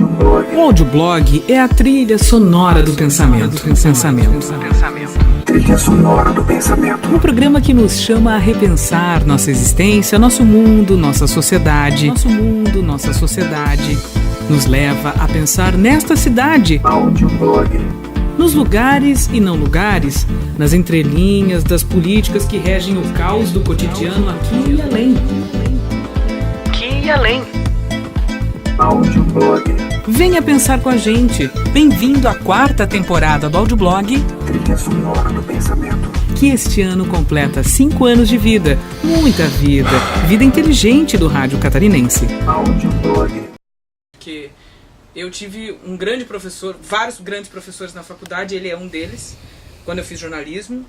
O audioblog é a trilha sonora do pensamento. Trilha sonora do pensamento. Um programa que nos chama a repensar nossa existência, nosso mundo, nossa sociedade. Nos leva a pensar nesta cidade. Audioblog. Nos lugares e não lugares, nas entrelinhas das políticas que regem o caos do cotidiano aqui e além. Audioblog. Venha pensar com a gente. Bem-vindo à 4ª temporada do audioblog, Trilha sonora do pensamento. que este ano completa 5 anos de vida. Muita vida. Vida inteligente do rádio catarinense. Audioblog. Que eu tive um grande professor, vários grandes professores na faculdade, ele é um deles, quando eu fiz jornalismo,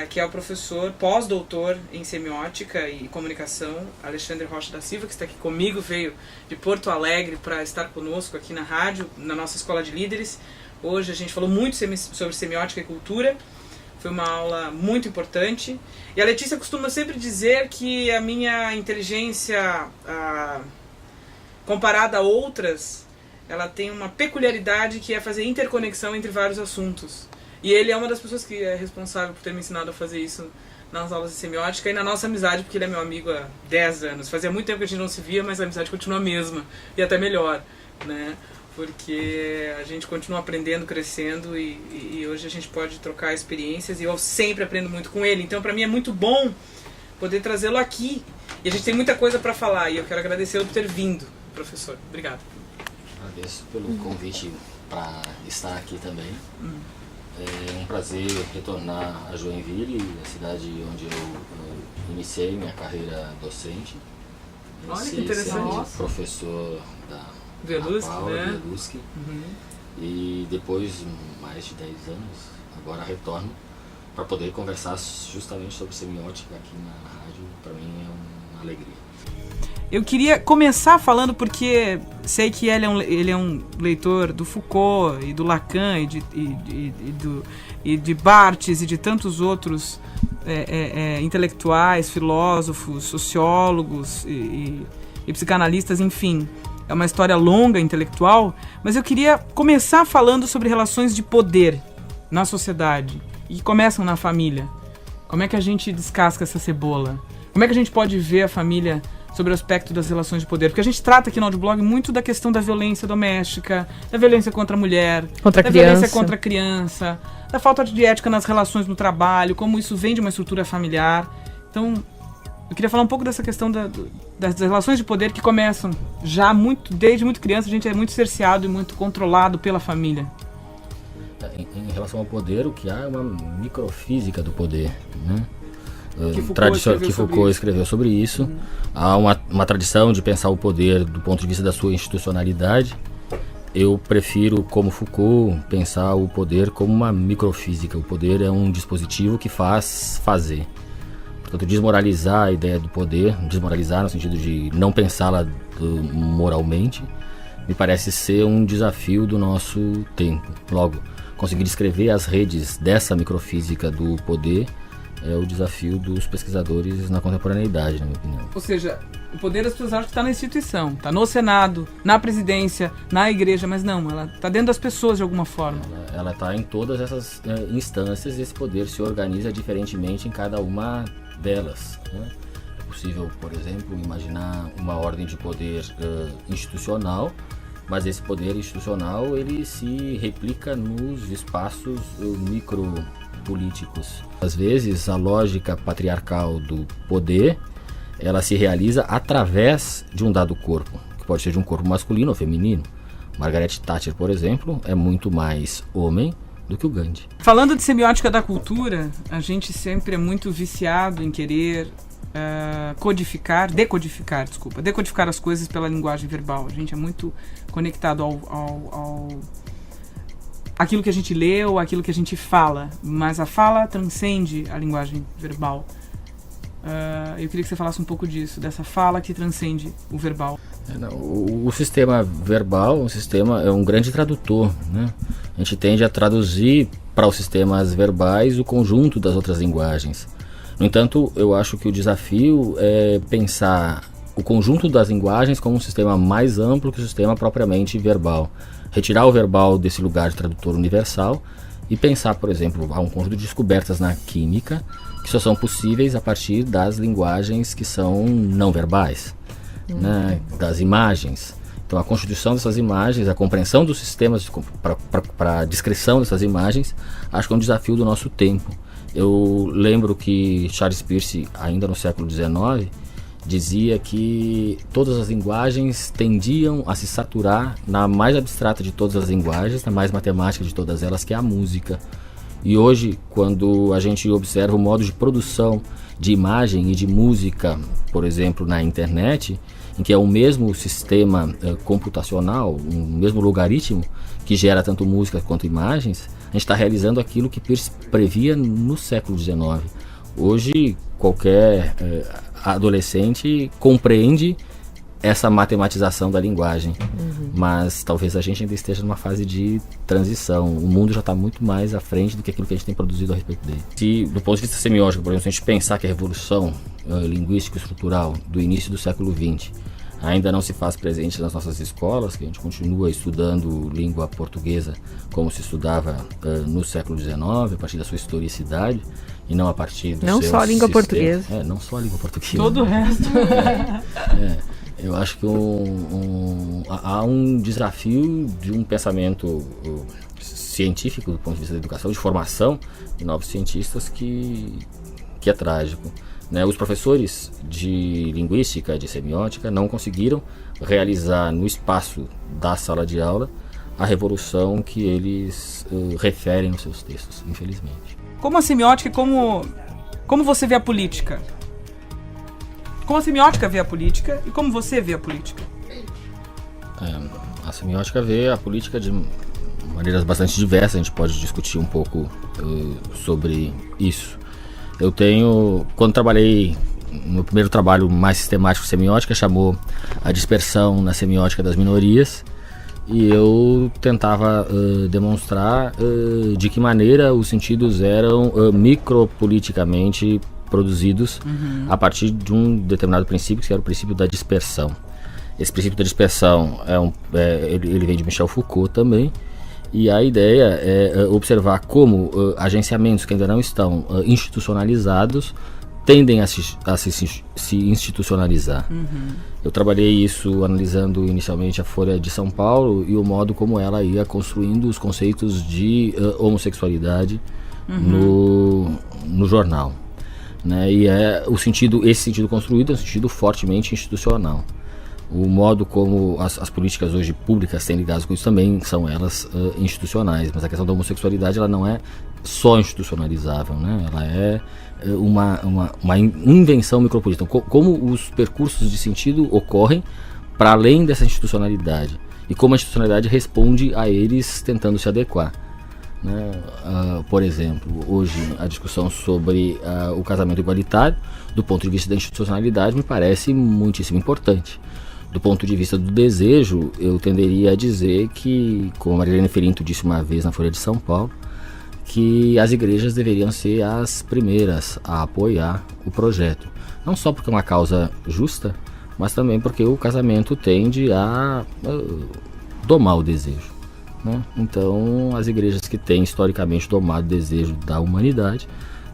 que é o professor pós-doutor em semiótica e comunicação, Alexandre Rocha da Silva, que está aqui comigo, veio de Porto Alegre para estar conosco aqui na rádio, na nossa escola de líderes. Hoje a gente falou muito sobre semiótica e cultura, foi uma aula muito importante. E a Letícia costuma sempre dizer que a minha inteligência, comparada a outras, ela tem uma peculiaridade que é fazer interconexão entre vários assuntos. E ele é uma das pessoas que é responsável por ter me ensinado a fazer isso nas aulas de semiótica e na nossa amizade, porque ele é meu amigo há 10 anos. Fazia muito tempo que a gente não se via, mas a amizade continua a mesma, e até melhor, né? Porque a gente continua aprendendo, crescendo, e hoje a gente pode trocar experiências, e eu sempre aprendo muito com ele. Então, para mim é muito bom poder trazê-lo aqui. E a gente tem muita coisa para falar, e eu quero agradecê-lo por ter vindo, professor. Obrigado. Agradeço pelo convite para estar aqui também. É um prazer retornar a Joinville, a cidade onde eu iniciei minha carreira docente. Olha que interessante. Professor da Velusky, Paula, né? Velusky. E depois, mais de 10 anos, agora retorno para poder conversar justamente sobre semiótica aqui na rádio. Para mim é uma alegria. Eu queria começar falando porque sei que ele é um leitor do Foucault e do Lacan e de Barthes e de tantos outros intelectuais, filósofos, sociólogos e psicanalistas, enfim. É uma história longa, intelectual, mas eu queria começar falando sobre relações de poder na sociedade e que começam na família. Como é que a gente descasca essa cebola? Como é que a gente pode ver a família sobre o aspecto das relações de poder? Porque a gente trata aqui no audioblog muito da questão da violência doméstica, da violência contra a mulher, violência contra a criança, da falta de ética nas relações no trabalho, como isso vem de uma estrutura familiar. Então, eu queria falar um pouco dessa questão das relações de poder que começam já desde muito criança. A gente é muito cerceado e muito controlado pela família. Em relação ao poder, o que há é uma microfísica do poder, né? Que Foucault escreveu sobre isso. Há uma tradição de pensar o poder do ponto de vista da sua institucionalidade. Eu prefiro, como Foucault, pensar o poder como uma microfísica. O poder é um dispositivo que faz fazer. Portanto, desmoralizar a ideia do poder, desmoralizar no sentido de não pensá-la moralmente, me parece ser um desafio do nosso tempo. Logo, conseguir descrever as redes dessa microfísica do poder é o desafio dos pesquisadores na contemporaneidade, na minha opinião. Ou seja, o poder das pessoas acham que está na instituição, está no Senado, na presidência, na igreja, mas não, ela está dentro das pessoas de alguma forma. Ela está em todas essas instâncias e esse poder se organiza diferentemente em cada uma delas, né? É possível, por exemplo, imaginar uma ordem de poder institucional, mas esse poder institucional ele se replica nos espaços micropolíticos. Às vezes, a lógica patriarcal do poder, ela se realiza através de um dado corpo, que pode ser de um corpo masculino ou feminino. Margaret Thatcher, por exemplo, é muito mais homem do que o Gandhi. Falando de semiótica da cultura, a gente sempre é muito viciado em querer decodificar as coisas pela linguagem verbal. A gente é muito conectado ao aquilo que a gente lê ou aquilo que a gente fala, mas a fala transcende a linguagem verbal. Eu queria que você falasse um pouco disso, dessa fala que transcende o verbal. O sistema verbal é um grande tradutor, né? A gente tende a traduzir para os sistemas verbais o conjunto das outras linguagens. No entanto, eu acho que o desafio é pensar o conjunto das linguagens como um sistema mais amplo que o sistema propriamente verbal. Retirar o verbal desse lugar de tradutor universal e pensar, por exemplo, há um conjunto de descobertas na química que só são possíveis a partir das linguagens que são não verbais, né? Das imagens. Então a constituição dessas imagens, a compreensão dos sistemas para a descrição dessas imagens, acho que é um desafio do nosso tempo. Eu lembro que Charles Peirce, ainda no século XIX, dizia que todas as linguagens tendiam a se saturar na mais abstrata de todas as linguagens, na mais matemática de todas elas, que é a música. E hoje, quando a gente observa o modo de produção de imagem e de música, por exemplo, na internet, em que é o mesmo sistema computacional, o mesmo logaritmo que gera tanto música quanto imagens, a gente está realizando aquilo que Peirce previa no século XIX. Hoje, qualquer adolescente compreende essa matematização da linguagem, mas talvez a gente ainda esteja numa fase de transição. O mundo já está muito mais à frente do que aquilo que a gente tem produzido a respeito dele. Se, do ponto de vista semiótico, por exemplo, se a gente pensar que a revolução linguística e estrutural do início do século XX ainda não se faz presente nas nossas escolas, que a gente continua estudando língua portuguesa como se estudava no século XIX, a partir da sua historicidade, e não a partir do não seu só a língua sistema. portuguesa. Não só a língua portuguesa. Todo o resto. Eu acho que há um desafio de um pensamento científico do ponto de vista da educação, de formação de novos cientistas que é trágico. Né? Os professores de linguística, de semiótica, não conseguiram realizar no espaço da sala de aula a revolução que eles referem nos seus textos, infelizmente. Como a semiótica, como você vê a política? Como a semiótica vê a política e como você vê a política? A semiótica vê a política de maneiras bastante diversas, a gente pode discutir um pouco sobre isso. Eu quando trabalhei no primeiro trabalho mais sistemático de semiótica, chamou a dispersão na semiótica das minorias, e eu tentava demonstrar de que maneira os sentidos eram micropoliticamente produzidos a partir de um determinado princípio, que era o princípio da dispersão. Esse princípio da dispersão ele vem de Michel Foucault também, e a ideia é observar como agenciamentos que ainda não estão institucionalizados tendem a se institucionalizar. Eu trabalhei isso analisando inicialmente a Folha de São Paulo e o modo como ela ia construindo os conceitos de homossexualidade no jornal. Né? E esse sentido construído é um sentido fortemente institucional. O modo como as políticas hoje públicas têm ligado com isso também são elas institucionais, mas a questão da homossexualidade ela não é só institucionalizável, né? Ela é uma invenção micropolitana. Como os percursos de sentido ocorrem para além dessa institucionalidade e como a institucionalidade responde a eles tentando se adequar. Né? Por exemplo, hoje a discussão sobre o casamento igualitário, do ponto de vista da institucionalidade, me parece muitíssimo importante. Do ponto de vista do desejo, eu tenderia a dizer que, como a Marilene Ferinto disse uma vez na Folha de São Paulo, que as igrejas deveriam ser as primeiras a apoiar o projeto. Não só porque é uma causa justa, mas também porque o casamento tende a domar o desejo. Né? Então, as igrejas que têm historicamente domado o desejo da humanidade,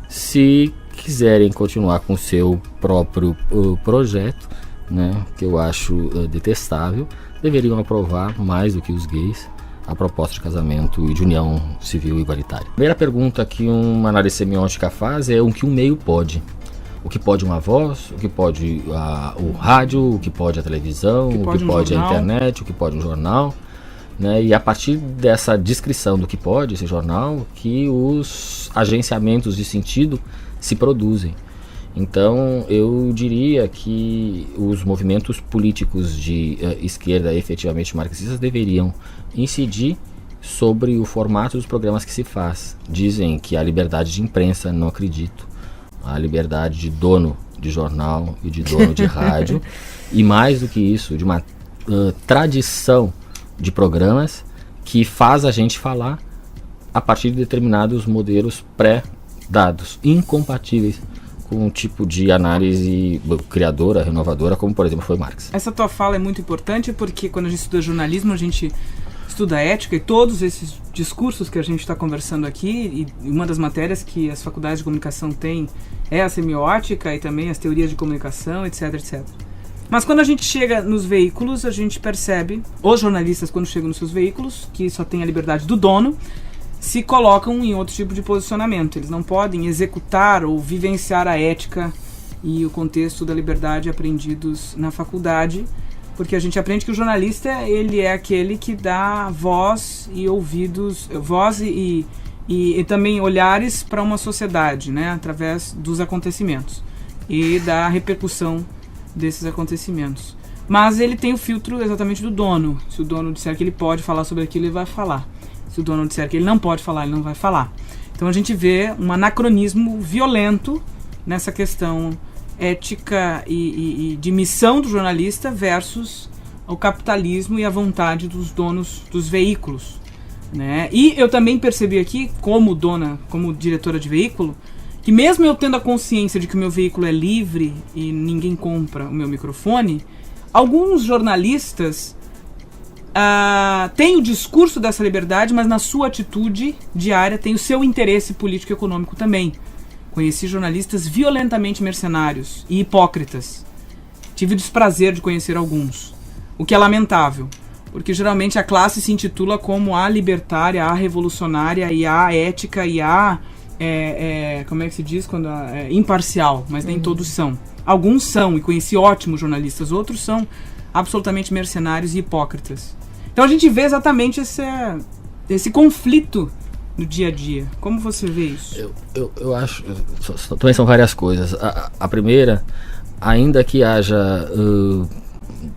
se quiserem continuar com o seu próprio projeto, né, que eu acho detestável, deveriam aprovar mais do que os gays a proposta de casamento e de união civil igualitária. A primeira pergunta que uma análise semiótica faz é o que um meio pode. O que pode uma voz, o que pode o rádio, o que pode a televisão, o que pode a internet, o que pode um jornal. Né? E a partir dessa descrição do que pode esse jornal, que os agenciamentos de sentido se produzem. Então, eu diria que os movimentos políticos de esquerda efetivamente marxistas deveriam incidir sobre o formato dos programas que se faz. Dizem que a liberdade de imprensa, não acredito. A liberdade de dono de jornal e de dono de rádio. E mais do que isso, de uma tradição de programas que faz a gente falar a partir de determinados modelos pré-dados, incompatíveis com um tipo de análise criadora, renovadora, como por exemplo foi Marx. Essa tua fala é muito importante porque quando a gente estuda jornalismo, a gente estuda ética e todos esses discursos que a gente está conversando aqui, e uma das matérias que as faculdades de comunicação têm é a semiótica e também as teorias de comunicação, etc, etc. Mas quando a gente chega nos veículos, a gente percebe, os jornalistas quando chegam nos seus veículos, que só tem a liberdade do dono, se colocam em outro tipo de posicionamento. Eles não podem executar ou vivenciar a ética e o contexto da liberdade aprendidos na faculdade, porque a gente aprende que o jornalista ele é aquele que dá voz e ouvidos, voz e também olhares para uma sociedade, né, através dos acontecimentos e da repercussão desses acontecimentos. Mas ele tem o filtro exatamente do dono. Se o dono disser que ele pode falar sobre aquilo, ele vai falar. Se o dono disser que ele não pode falar, ele não vai falar. Então a gente vê um anacronismo violento nessa questão ética e de missão do jornalista versus o capitalismo e a vontade dos donos dos veículos, né? E eu também percebi aqui, como dona, como diretora de veículo, que mesmo eu tendo a consciência de que o meu veículo é livre e ninguém compra o meu microfone, alguns jornalistas têm o discurso dessa liberdade, mas na sua atitude diária tem o seu interesse político e econômico também. Conheci jornalistas violentamente mercenários e hipócritas. Tive o desprazer de conhecer alguns, o que é lamentável, porque geralmente a classe se intitula como a libertária, a revolucionária e a ética e a como é que se diz quando imparcial, mas nem todos são. Alguns são, e conheci ótimos jornalistas, outros são absolutamente mercenários e hipócritas. Então a gente vê exatamente esse conflito no dia a dia. Como você vê isso? Eu acho, também são várias coisas. A primeira, ainda que haja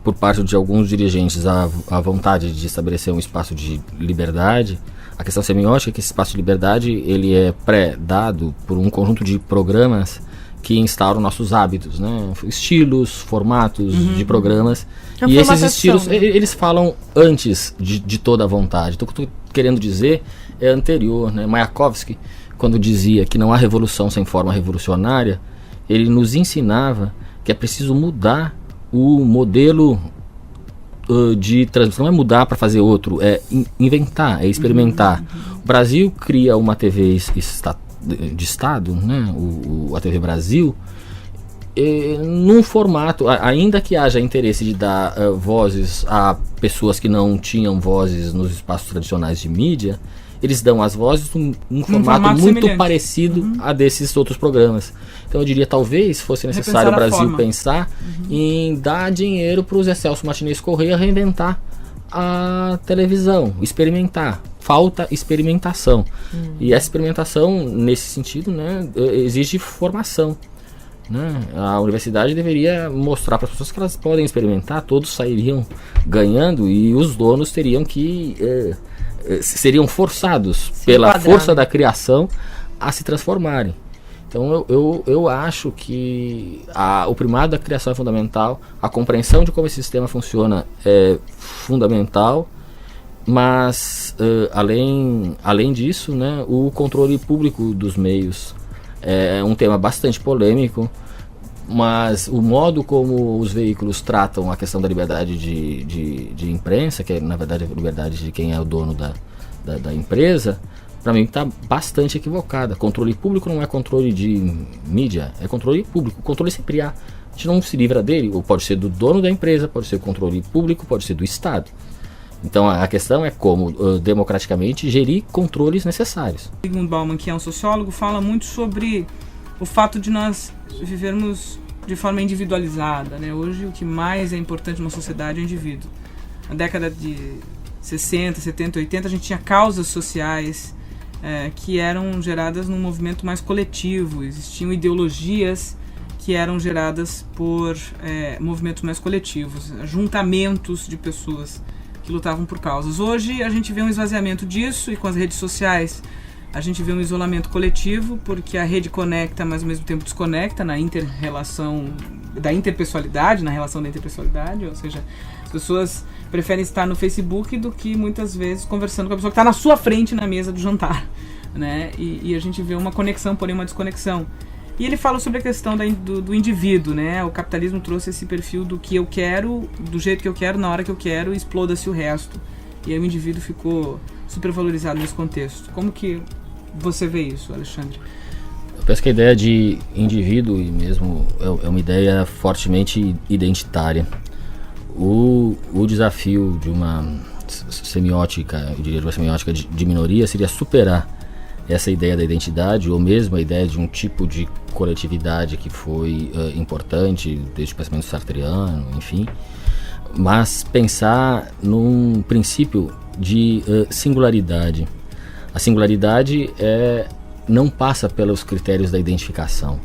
por parte de alguns dirigentes a vontade de estabelecer um espaço de liberdade, a questão semiótica é que esse espaço de liberdade ele é pré-dado por um conjunto de programas que instauram nossos hábitos, né? Estilos, formatos de programas. E esses estilos, eles falam antes de toda a vontade. Então o que eu estou querendo dizer é anterior, né? Mayakovsky, quando dizia que não há revolução sem forma revolucionária, ele nos ensinava que é preciso mudar o modelo de transmissão. Não é mudar para fazer outro, é inventar, é experimentar. O Brasil cria uma TV de Estado, né? A TV Brasil, num formato, ainda que haja interesse de dar vozes a pessoas que não tinham vozes nos espaços tradicionais de mídia, eles dão as vozes num formato muito semelhante, parecido a desses outros programas. Então eu diria, talvez fosse necessário o Brasil pensar em dar dinheiro para o Zé Celso Martinez Corrêa reinventar a televisão, experimentar. Falta experimentação. E essa experimentação, nesse sentido, né, exige formação. Né? A universidade deveria mostrar para as pessoas que elas podem experimentar, todos sairiam ganhando e os donos teriam que seriam forçados pela força da criação a se transformarem. Então eu acho que o primado da criação é fundamental, a compreensão de como esse sistema funciona é fundamental, mas além disso, né, o controle público dos meios é um tema bastante polêmico, mas o modo como os veículos tratam a questão da liberdade de imprensa, que é na verdade a liberdade de quem é o dono da empresa, para mim está bastante equivocada. Controle público não é controle de mídia, é controle público. O controle sempre há. A gente não se livra dele, ou pode ser do dono da empresa, pode ser controle público, pode ser do Estado. Então a questão é como democraticamente gerir controles necessários. Zygmunt Bauman, que é um sociólogo, fala muito sobre o fato de nós vivermos de forma individualizada, né? Hoje o que mais é importante numa sociedade é o indivíduo. Na década de 60, 70, 80 a gente tinha causas sociais que eram geradas num movimento mais coletivo, existiam ideologias que eram geradas por movimentos mais coletivos, juntamentos de pessoas que lutavam por causas. Hoje a gente vê um esvaziamento disso e com as redes sociais a gente vê um isolamento coletivo, porque a rede conecta, mas ao mesmo tempo desconecta na inter-relação da interpessoalidade, na relação da interpessoalidade, ou seja, as pessoas preferem estar no Facebook do que muitas vezes conversando com a pessoa que está na sua frente na mesa do jantar, né? E a gente vê uma conexão, porém uma desconexão. E ele fala sobre a questão do indivíduo, né? O capitalismo trouxe esse perfil do que eu quero, do jeito que eu quero, na hora que eu quero, e exploda-se o resto. E aí o indivíduo ficou supervalorizado nesse contexto. Como que você vê isso, Alexandre? Eu penso que a ideia de indivíduo mesmo é uma ideia fortemente identitária. O desafio de uma semiótica, eu diria de uma semiótica de minoria, seria superar essa ideia da identidade, ou mesmo a ideia de um tipo de coletividade que foi importante desde o pensamento sartreano, enfim, mas pensar num princípio de singularidade. A singularidade não passa pelos critérios da identificação.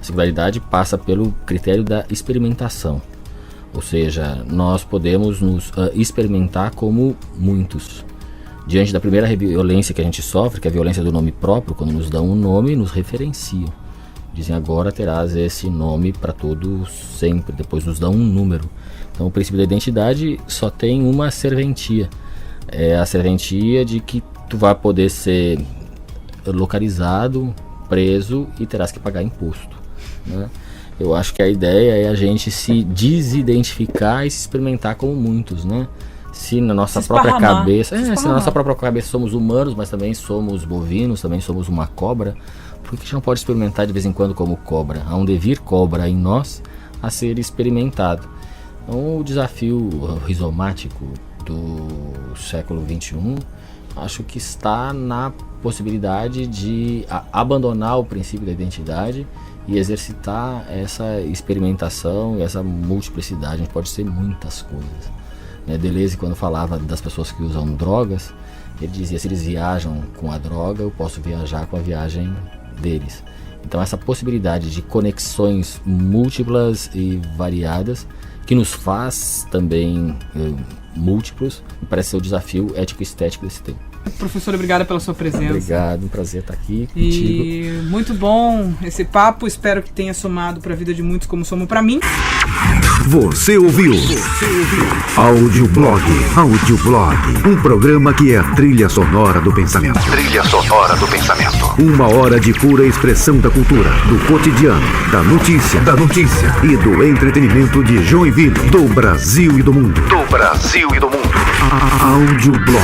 A singularidade passa pelo critério da experimentação. Ou seja, nós podemos nos experimentar como muitos. Diante da primeira violência que a gente sofre, que é a violência do nome próprio, quando nos dão um nome, nos referenciam. Dizem, agora terás esse nome para todos sempre, depois nos dão um número. Então o princípio da identidade só tem uma serventia. É a serventia de que tu vai poder ser localizado, preso e terás que pagar imposto, né? Eu acho que a ideia é a gente se desidentificar e se experimentar como muitos, né? Se na nossa própria cabeça, se na nossa própria cabeça somos humanos, mas também somos bovinos, também somos uma cobra, por que a gente não pode experimentar de vez em quando como cobra? Há um devir cobra em nós a ser experimentado. Então o desafio rizomático do século XXI, acho que está na possibilidade de abandonar o princípio da identidade e exercitar essa experimentação e essa multiplicidade. A gente pode ser muitas coisas. Deleuze, quando falava das pessoas que usam drogas, ele dizia, se eles viajam com a droga, eu posso viajar com a viagem deles. Então essa possibilidade de conexões múltiplas e variadas, que nos faz também múltiplos, me parece ser o desafio ético-estético desse tempo. Professor, obrigada pela sua presença. Obrigado, um prazer estar aqui contigo. E muito bom esse papo, espero que tenha somado para a vida de muitos como somou para mim. Você ouviu Audioblog, um programa que é a trilha sonora do pensamento. Trilha sonora do pensamento. 1 hora de pura expressão da cultura, do cotidiano, da notícia e do entretenimento de Joinville, do Brasil e do mundo. Audioblog.